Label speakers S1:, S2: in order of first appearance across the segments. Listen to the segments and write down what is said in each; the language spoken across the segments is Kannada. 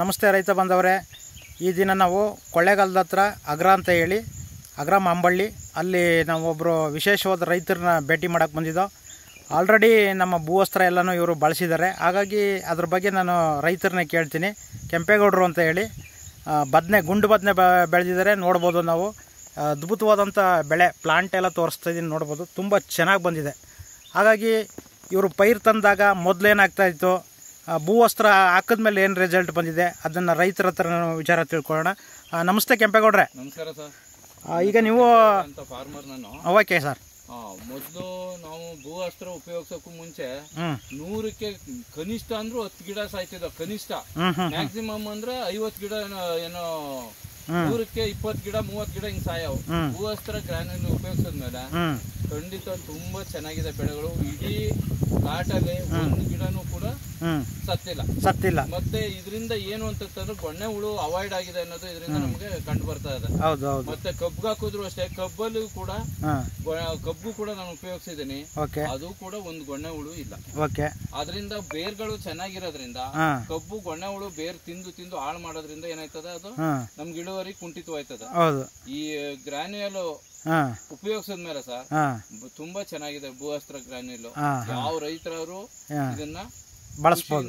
S1: ನಮಸ್ತೆ ರೈತ ಬಂದವರೇ. ಈ ದಿನ ನಾವು ಕೊಳ್ಳೇಗಾಲದ ಹತ್ರ ಅಗ್ರ ಅಂತ ಹೇಳಿ ಅಗ್ರ ಮಾಂಬಳ್ಳಿ ಅಲ್ಲಿ ನಾವು ಒಬ್ಬರು ವಿಶೇಷವಾದ ರೈತರನ್ನ ಭೇಟಿ ಮಾಡೋಕ್ಕೆ ಬಂದಿದ್ದೋ. ಆಲ್ರೆಡಿ ನಮ್ಮ ಭೂವಸ್ತ್ರ ಎಲ್ಲನೂ ಇವರು ಬಳಸಿದ್ದಾರೆ. ಹಾಗಾಗಿ ಅದ್ರ ಬಗ್ಗೆ ನಾನು ರೈತರನ್ನೇ ಕೇಳ್ತೀನಿ. ಕೆಂಪೇಗೌಡರು ಅಂತ ಹೇಳಿ ಗುಂಡು ಬದನೆ ಬೆಳೆದಿದ್ದಾರೆ. ನೋಡ್ಬೋದು ನಾವು ಅದ್ಭುತವಾದಂಥ ಬೆಳೆ ಪ್ಲಾಂಟ್ ಎಲ್ಲ ತೋರಿಸ್ತಾ ಇದ್ದೀನಿ. ನೋಡ್ಬೋದು ತುಂಬ ಚೆನ್ನಾಗಿ ಬಂದಿದೆ. ಹಾಗಾಗಿ ಇವರು ಪೈರು ತಂದಾಗ ಮೊದಲೇನಾಗ್ತಾಯಿತ್ತು, ಭೂವಸ್ತ್ರ ಹಾಕಿದ್ಮೇಲೆ ಏನು ರಿಸಲ್ಟ್ ಬಂದಿದೆ ಅದನ್ನು ರೈತರ ಹತ್ರ ವಿಚಾರ ತಿಳ್ಕೊಳ್ಳೋಣ. ನಮಸ್ತೆ ಕೆಂಪೇಗೌಡ್ರೆ.
S2: ನಮಸ್ಕಾರ ಸರ್.
S1: ಈಗ ನೀವು
S2: ಫಾರ್ಮರ್ ನಾನು.
S1: Okay sir.
S2: ಮೊದಲು ನಾವು ಭೂವಸ್ತ್ರ ಉಪಯೋಗಿಸೋಕ್ಕೂ ಮುಂಚೆ 100ಕ್ಕೆ ಕನಿಷ್ಠ ಅಂದ್ರೂ 10 ಗಿಡ ಸಾಯ್ತಿದ್ದ. ಕನಿಷ್ಠ ಮ್ಯಾಕ್ಸಿಮಮ್ ಅಂದ್ರೆ 50 ಗಿಡ ಏನೋ 100ಕ್ಕೆ 20 ಗಿಡ 30 ಗಿಡ ಹಿಂಗ್ ಸಾಯವು. ಭೂವಸ್ತ್ರ ಗ್ರಾನ್ಯುಲ್ ಉಪಯೋಗಿಸಿದ್ಮೇಲೆ ಖಂಡಿತ ತುಂಬಾ ಚೆನ್ನಾಗಿದೆ ಬೆಳೆಗಳು. ಇಡೀ ಕಾಟಲ್ಲಿ ಒಂದು ಗಿಡನೂ ಕೂಡ ಸತ್ತಿಲ್ಲ. ಮತ್ತೆ ಇದರಿಂದ ಏನು ಅಂತಂದ್ರೆ ಗೊಣ್ಣೆ ಹುಳು ಅವಾಯ್ಡ್ ಆಗಿದೆ ಅನ್ನೋದು ಇದರಿಂದ ನಮ್ಗೆ ಕಂಡು ಬರ್ತಾ ಇದೆ. ಮತ್ತೆ ಕಬ್ಬು ಹಾಕಿದ್ರು ಅಷ್ಟೇ, ಕಬ್ಬಲ್ಲೂ ಕೂಡ ಕಬ್ಬು ಕೂಡ ನಾನು ಉಪಯೋಗಿಸಿದ್ದೀನಿ. ಅದು ಕೂಡ ಒಂದು ಗೊಣ್ಣೆ ಹುಳು ಇಲ್ಲ. ಅದರಿಂದ ಬೇರ್ಗಳು ಚೆನ್ನಾಗಿರೋದ್ರಿಂದ ಕಬ್ಬು ಗೊಣ್ಣೆ ಹುಳು ಬೇರ್ ತಿಂದು ಹಾಳು ಮಾಡೋದ್ರಿಂದ ಏನಾಯ್ತದೆ, ಅದು ನಮ್ಗೆ ಇಳುವರಿ ಕುಂಠಿತವಾಯ್ತದೆ. ಈ ಗ್ರಾನ್ಯುಯಲ್ ಉಪಯೋಗಿಸಿದ್ಮೇಲೆ ಸರ್ ತುಂಬಾ ಚೆನ್ನಾಗಿದೆ ಭೂವಸ್ತ್ರ ಗ್ರಾನ್ಯುಲ್. ಯಾವ ರೈತರವರು ಇದನ್ನ ಬಳಸಬಹುದು.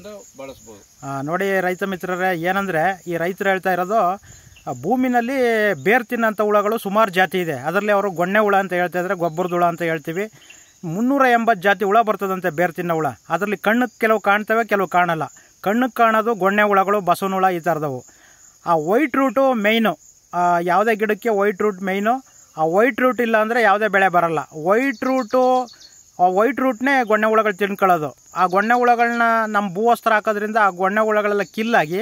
S1: ನೋಡಿ ರೈತ ಮಿತ್ರರೇ, ಏನಂದ್ರೆ ಈ ರೈತರು ಹೇಳ್ತಾ ಇರೋದು, ಭೂಮಿನಲ್ಲಿ ಬೇರ್ ತಿನ್ನಂಥ ಹುಳಗಳು ಸುಮಾರು ಜಾತಿ ಇದೆ. ಅದರಲ್ಲಿ ಅವರು ಗೊಣ್ಣೆ ಹುಳ ಅಂತ ಹೇಳ್ತಾ ಇದ್ದಾರೆ, ಗೊಬ್ಬರದ ಹುಳ ಅಂತ ಹೇಳ್ತೀವಿ. 380 ಜಾತಿ ಹುಳ ಬರ್ತದಂತೆ ಬೇರ್ ತಿನ್ನೋ ಹುಳ. ಅದರಲ್ಲಿ ಕಣ್ಣಕ್ಕೆ ಕೆಲವು ಕಾಣ್ತವೆ, ಕೆಲವು ಕಾಣಲ್ಲ. ಕಣ್ಣಕ್ಕೆ ಕಾಣೋದು ಗೊಣ್ಣೆ ಹುಳಗಳು, ಬಸವನ ಹುಳ, ಈ ಥರದವು. ಆ ವೈಟ್ ರೂಟು ಮೇಯ್ನು. ಯಾವುದೇ ಗಿಡಕ್ಕೆ ವೈಟ್ ರೂಟ್ ಮೇಯ್ನು. ಆ ವೈಟ್ ರೂಟ್ ಇಲ್ಲ ಅಂದರೆ ಯಾವುದೇ ಬೆಳೆ ಬರಲ್ಲ. ವೈಟ್ ರೂಟ್ನೇ ಗೊಣ್ಣೆ ಹುಳಗಳು ತಿನ್ಕೊಳ್ಳೋದು. ಆ ಗೊಣ್ಣೆ ಹುಳಗಳನ್ನ ನಮ್ಮ ಭೂವಸ್ತ್ರ ಹಾಕೋದ್ರಿಂದ ಆ ಗೊಣ್ಣೆ ಹುಳಗಳೆಲ್ಲ ಕಿಲ್ಲಾಗಿ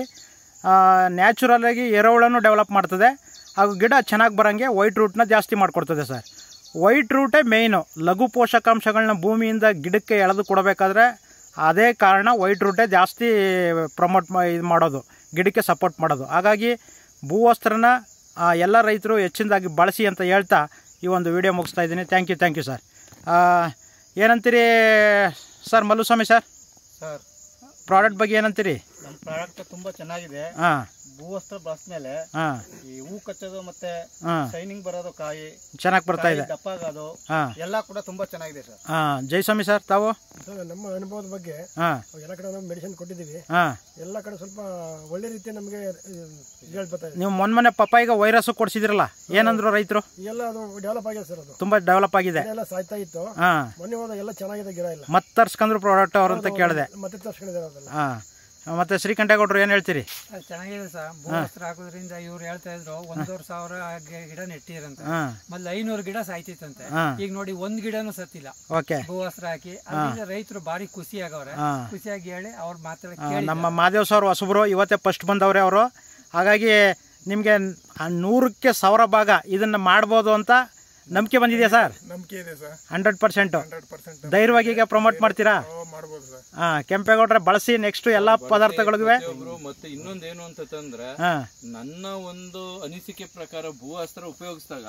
S1: ನ್ಯಾಚುರಲಾಗಿ ಎರೆಹುಳನೂ ಡೆವಲಪ್ ಮಾಡ್ತದೆ. ಹಾಗೂ ಗಿಡ ಚೆನ್ನಾಗಿ ಬರೋಂಗೆ ವೈಟ್ ರೂಟ್ನ ಜಾಸ್ತಿ ಮಾಡಿಕೊಡ್ತದೆ ಸರ್. ವೈಟ್ ರೂಟೇ ಮೇಯ್ನು. ಲಘು ಪೋಷಕಾಂಶಗಳನ್ನ ಭೂಮಿಯಿಂದ ಗಿಡಕ್ಕೆ ಎಳೆದು ಕೊಡಬೇಕಾದ್ರೆ ಅದೇ ಕಾರಣ. ವೈಟ್ ರೂಟೇ ಜಾಸ್ತಿ ಇದು ಮಾಡೋದು, ಗಿಡಕ್ಕೆ ಸಪೋರ್ಟ್ ಮಾಡೋದು. ಹಾಗಾಗಿ ಭೂವಸ್ತ್ರನ ಎಲ್ಲ ರೈತರು ಹೆಚ್ಚಿನದಾಗಿ ಬಳಸಿ ಅಂತ ಹೇಳ್ತಾ ಈ ಒಂದು ವಿಡಿಯೋ ಮುಗಿಸ್ತಾ ಇದ್ದೀನಿ. Thank you sir. ಏನಂತೀರಿ ಸರ್ ಮಲ್ಲುಸ್ವಾಮಿ ಸರ್? ಪ್ರಾಡಕ್ಟ್ ಬಗ್ಗೆ ಏನಂತೀರಿ?
S3: ನಮ್ಮ ಪ್ರಾಡಕ್ಟ್ ತುಂಬಾ ಚೆನ್ನಾಗಿದೆ. ಭೂವಸ್ತ್ರ ಬಳಸ್ಮೇಲೆ ಈ ಹೂ ಕಚ್ಚೋದು ಮತ್ತೆ ಶೈನಿಂಗ್ ಬರೋದು, ಕಾಯಿ ಚೆನ್ನಾಗಿ ಬರ್ತಾ ಇದೆ, ದಪ್ಪ ಆಗೋದು ಎಲ್ಲ ಕೂಡ ತುಂಬಾ ಚೆನ್ನಾಗಿದೆ ಸರ್.
S1: ಜಯಸ್ವಾಮಿ ಸರ್, ತಾವು?
S4: ನಮ್ಮ ಅನುಭವದ ಬಗ್ಗೆ ಎಲ್ಲ ಕಡೆ ನಾವು ಮೆಡಿಸಿನ್ ಕೊಟ್ಟಿದ್ದೀವಿ. ಎಲ್ಲ ಕಡೆ ಸ್ವಲ್ಪ ಒಳ್ಳೆ ರೀತಿ ನಮಗೆ
S1: ನೀವು ಮೊನ್ನೆ ಪಪ್ಪಾಯಿಗೆ ವೈರಸ್ ಕೊಡ್ಸಿದ್ರಲ್ಲ, ಏನಂದ್ರು ರೈತರು?
S4: ಎಲ್ಲ ಅದು ಡೆವಲಪ್ ಆಗಿದೆ ಸರ್. ಅದು
S1: ತುಂಬಾ ಡೆವಲಪ್ ಆಗಿದೆ.
S4: ಎಲ್ಲ ಸಾಯ್ತಾ ಇತ್ತು. ಮೊನ್ನೆ ಹೋದಾಗ ಎಲ್ಲ ಚೆನ್ನಾಗಿದೆ ಗಿಡ. ಇಲ್ಲ
S1: ಮತ್ತೆ ತರ್ಸ್ಕೊಂಡ್ರು ಪ್ರಾಡಕ್ಟ್ ಅವ್ರಂತ ಕೇಳಿದೆ.
S4: ಮತ್ತೆ ತರ್ಸ್ಕೊಂಡಿದ್ದಾರೆ.
S1: ಮತ್ತೆ ಶ್ರೀಕಂಠೇಗೌಡರು ಏನ್ ಹೇಳ್ತೀರಿ?
S5: ಚೆನ್ನಾಗಿದೆ ಸರ್. ಭೂವಸ್ತ್ರ ಹಾಕೋದ್ರಿಂದ ಇವ್ರು ಹೇಳ್ತಾ ಇದ್ರು 1,500 ಗಿಡ ನೆಟ್ಟಿರಂತ, ಮೊದ್ಲು 500 ಗಿಡ ಸಾಯ್ತಿತ್ತಂತೆ. ಈಗ ನೋಡಿ 1 ಗಿಡನೂ ಸತ್ತಿಲ್ಲ ಭೂವಸ್ತ್ರ ಹಾಕಿ. ಅದರಿಂದ ರೈತರು ಬಾರಿ ಖುಷಿಯಾಗವ್ರೆ. ಖುಷಿಯಾಗಿ ಹೇಳಿ ಅವ್ರ ಮಾತ್ರ
S1: ನಮ್ಮ ಮಾದೇವ್ ಸರ್ ಹೊಸಬ್ರು ಇವತ್ತೇ ಫಸ್ಟ್ ಬಂದವ್ರೆ ಅವರು. ಹಾಗಾಗಿ ನಿಮ್ಗೆ 100ಕ್ಕೆ 1000 ಭಾಗ ಇದನ್ನ ಮಾಡ್ಬೋದು ಅಂತ ನಂಬಿಕೆ ಬಂದಿದೆಯಾ ಸರ್?
S4: ನಂಬಿಕೆ ಇದೆ ಸರ್.
S1: 100%. ಧೈರ್ಯವಾಗಿ ಈಗ ಪ್ರಮೋಟ್ ಮಾಡ್ತೀರಾ? ಕೆಂಪೇಗೌಡ್ರೆ ಬಳಸಿ ನೆಕ್ಸ್ಟ್ ಎಲ್ಲಾ ಪದಾರ್ಥಗಳಿಗೂ.
S2: ಮತ್ತೆ ಇನ್ನೊಂದೇನು ಅಂತಂದ್ರೆ, ನನ್ನ ಒಂದು ಅನಿಸಿಕೆ ಪ್ರಕಾರ ಭೂವಸ್ತ್ರ ಉಪಯೋಗಿಸಿದಾಗ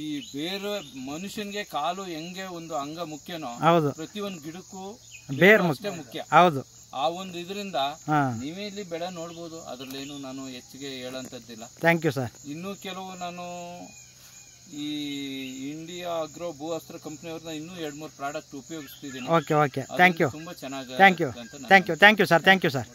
S2: ಈ ಬೇರೆ ಮನುಷ್ಯನ್ಗೆ ಕಾಲು ಹೆಂಗೆ ಒಂದು ಅಂಗ ಮುಖ್ಯನೋ, ಪ್ರತಿಯೊಂದು ಗಿಡಕ್ಕೂ ಬೇರ್ ಅಷ್ಟೇ ಮುಖ್ಯ.
S1: ಹೌದು.
S2: ಆ ಒಂದು ಇದರಿಂದ ನೀವೇ ಇಲ್ಲಿ ಬೆಳೆ ನೋಡ್ಬೋದು. ಅದ್ರಲ್ಲೇನು ನಾನು ಹೆಚ್ಚಿಗೆ ಹೇಳಂತದ್ದಿಲ್ಲ.
S1: Thank you sir.
S2: ಇನ್ನು ಕೆಲವು ನಾನು ಈ ಇಂಡಿಯಾ ಅಗ್ರೋ ಭೂವಸ್ತ್ರ ಕಂಪನಿಯವ್ರನ್ನ ಇನ್ನೂ 2-3 ಪ್ರಾಡಕ್ಟ್ ಉಪಯೋಗಿಸ್ತಿದ್ದೀನಿ.
S1: ಓಕೆ. Thank you.
S2: ತುಂಬಾ ಚೆನ್ನಾಗಿ.
S1: Thank you sir.